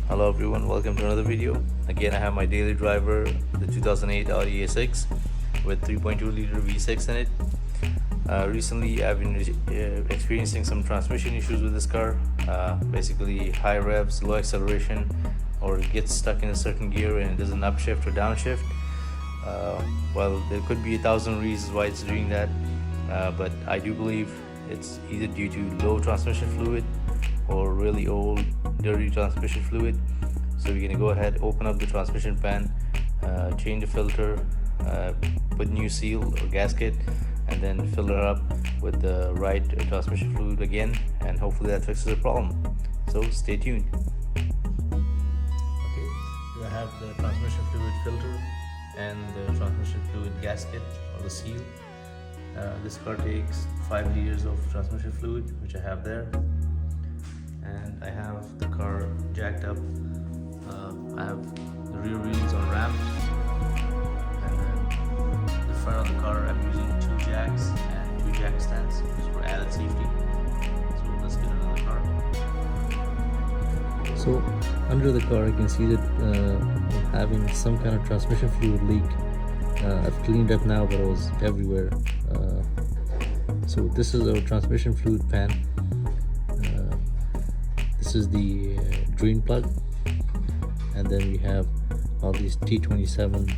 Hello everyone, welcome to another video. Again, I have my daily driver, the 2008 Audi A6 with 3.2 liter V6 in it. Recently I've been experiencing some transmission issues with this car. Basically high revs, low acceleration, or it gets stuck in a certain gear and it doesn't upshift or downshift. Well, there could be 1,000 reasons why it's doing that, but I do believe it's either due to low transmission fluid or really old dirty transmission fluid. So we're gonna go ahead, open up the transmission pan, change the filter, put new seal or gasket, and then fill it up with the right transmission fluid again, and hopefully that fixes the problem. So stay tuned. Okay, I have the transmission fluid filter and the transmission fluid gasket or the seal. This car takes 5 liters of transmission fluid, which I have there, and I have the car jacked up. I have the rear wheels on ramps, and then the front of the car I'm using 2 jacks and 2 jack stands just for added safety. So let's get into the car. So under the car I can see that I'm having some kind of transmission fluid leak. I've cleaned up now, but it was everywhere. So this is our transmission fluid pan. This is the drain plug, and then we have all these T27s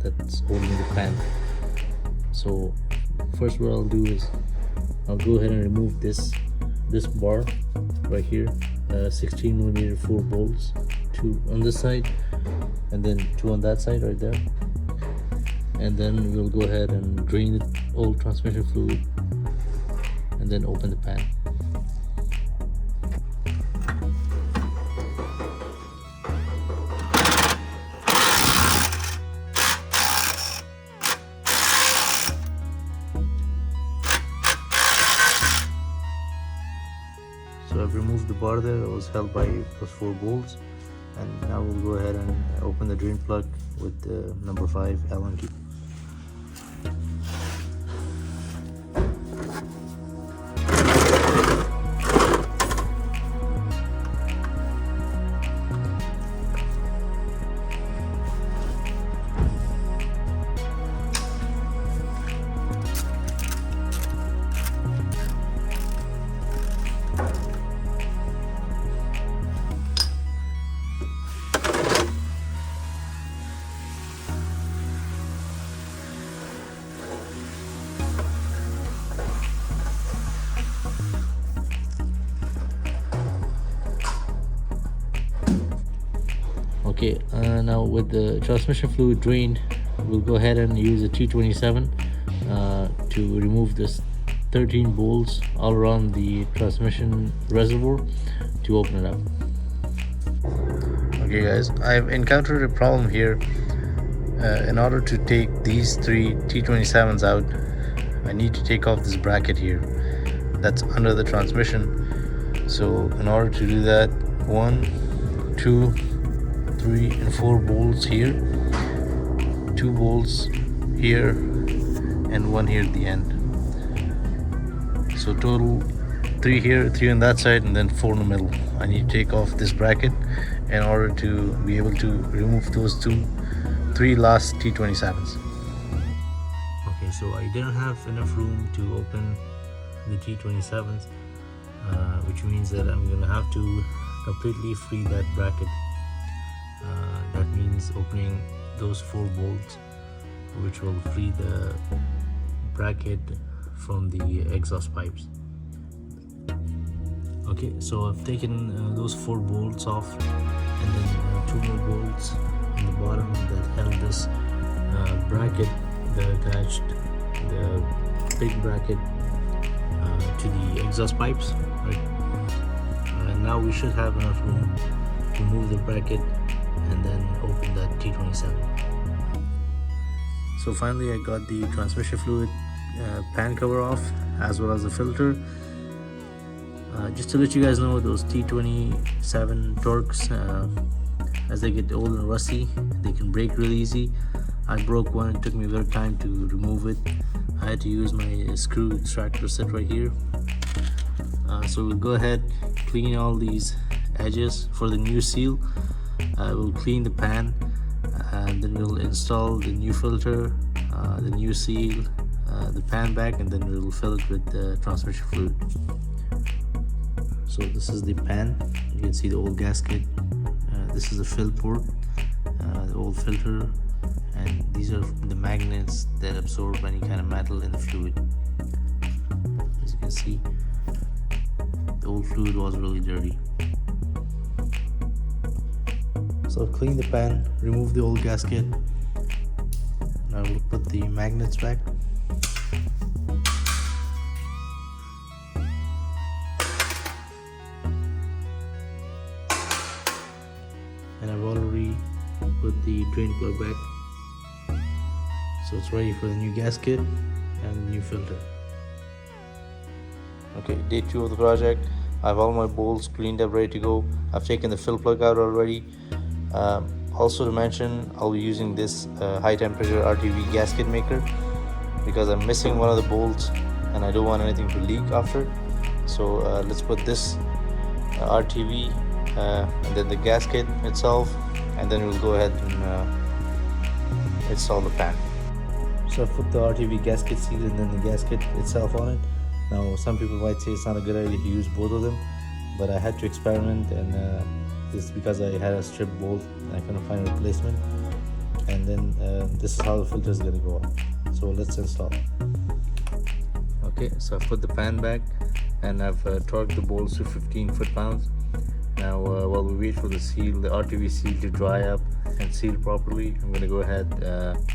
that's holding the pan. So first what I'll do is I'll go ahead and remove this bar right here, 16mm 4 bolts, 2 on this side and then 2 on that side right there, and then we'll go ahead and drain the old transmission fluid and then open the pan. So I've removed the bar there that was held by those 4 bolts, and now we'll go ahead and open the drain plug with the number 5 Allen key. Okay, now with the transmission fluid drained, we'll go ahead and use a T27 to remove this 13 bolts all around the transmission reservoir to open it up. Okay guys, I've encountered a problem here. In order to take these 3 T27s out, I need to take off this bracket here that's under the transmission. So in order to do that, 1, 2, 3 and 4 bolts here, 2 bolts here and 1 here at the end. So total 3 here, 3 on that side, and then 4 in the middle. I need to take off this bracket in order to be able to remove those 3 last T27s. Okay, so I didn't have enough room to open the T27s, which means that I'm gonna have to completely free that bracket. That means opening those 4 bolts, which will free the bracket from the exhaust pipes. Okay, so I've taken those 4 bolts off, and then 2 more bolts in the bottom that held this bracket that attached the big bracket to the exhaust pipes, right? And now we should have enough room to move the bracket and then open that T27. So finally I got the transmission fluid pan cover off, as well as the filter. Just to let you guys know, those T27 Torques, as they get old and rusty, they can break really easy. I broke one. It took me a little time to remove it. I had to use my screw extractor set right here. So we'll go ahead, clean all these edges. For the new seal, we'll clean the pan, and then we'll install the new filter, the new seal, the pan back, and then we'll fill it with the transmission fluid. So this is the pan. You can see the old gasket. This is the fill port, the old filter, and these are the magnets that absorb any kind of metal in the fluid. As you can see, the old fluid was really dirty. So I've cleaned the pan, removed the old gasket. Now we'll put the magnets back. And I've already put the drain plug back, so it's ready for the new gasket and new filter. Okay, day 2 of the project. I have all my bolts cleaned up, ready to go. I've taken the fill plug out already. Also to mention, I'll be using this high temperature RTV gasket maker because I'm missing one of the bolts and I don't want anything to leak after. So let's put this RTV and then the gasket itself, and then we'll go ahead and install the pan. So I put the RTV gasket seal and then the gasket itself on it. Now some people might say it's not a good idea to use both of them, but I had to experiment, and this is because I had a strip bolt and I couldn't find a replacement. And then this is how the filter is going to go on. So let's install. Okay, so I've put the pan back and I've torqued the bolts to 15 foot-pounds. Now while we wait for the seal, the RTV seal to dry up and seal properly, I'm going to go ahead,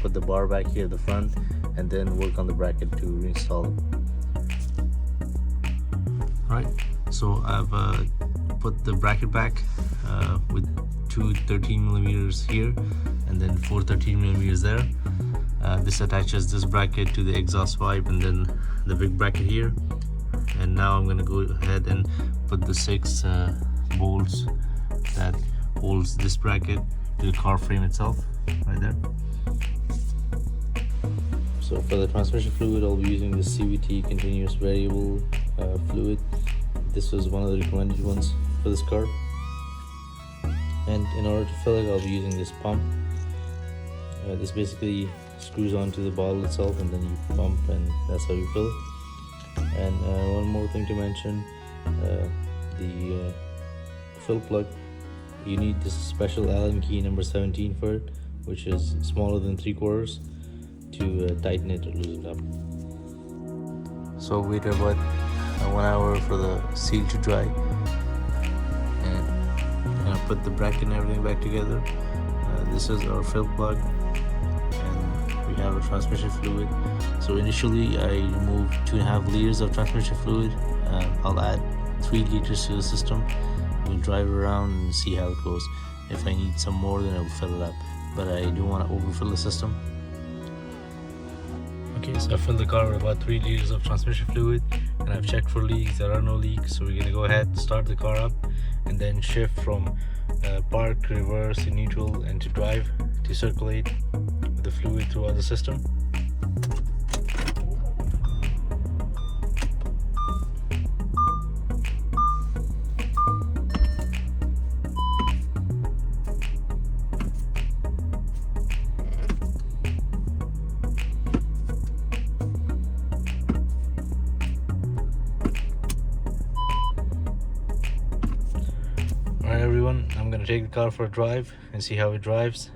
put the bar back here at the front, and then work on the bracket to reinstall it. Alright, so I've put the bracket back with two 13mm here and then 4 13mm there. This attaches this bracket to the exhaust pipe and then the big bracket here. And now I'm going to go ahead and put the 6 bolts that holds this bracket to the car frame itself, right there. So for the transmission fluid, I'll be using this CVT continuous variable fluid. This was one of the recommended ones for this car. And in order to fill it, I'll be using this pump. This basically screws onto the bottle itself, and then you pump, and that's how you fill it. And one more thing to mention, the fill plug, you need this special Allen key number 17 for it, which is smaller than 3/4, to tighten it or loosen it up. So wait about 1 hour for the seal to dry, and I put the bracket and everything back together. This is our fill plug, and we have a transmission fluid. So initially I removed 2.5 liters of transmission fluid. I'll add 3 liters to the system. We'll drive around and see how it goes. If I need some more, then I'll fill it up, but I don't want to overfill the system. Okay, so I filled the car with about 3 liters of transmission fluid, and I've checked for leaks. There are no leaks, so we're going to go ahead, start the car up, and then shift from park to reverse to neutral and to drive to circulate the fluid throughout the system. Alright everyone, I'm going to take the car for a drive and see how it drives.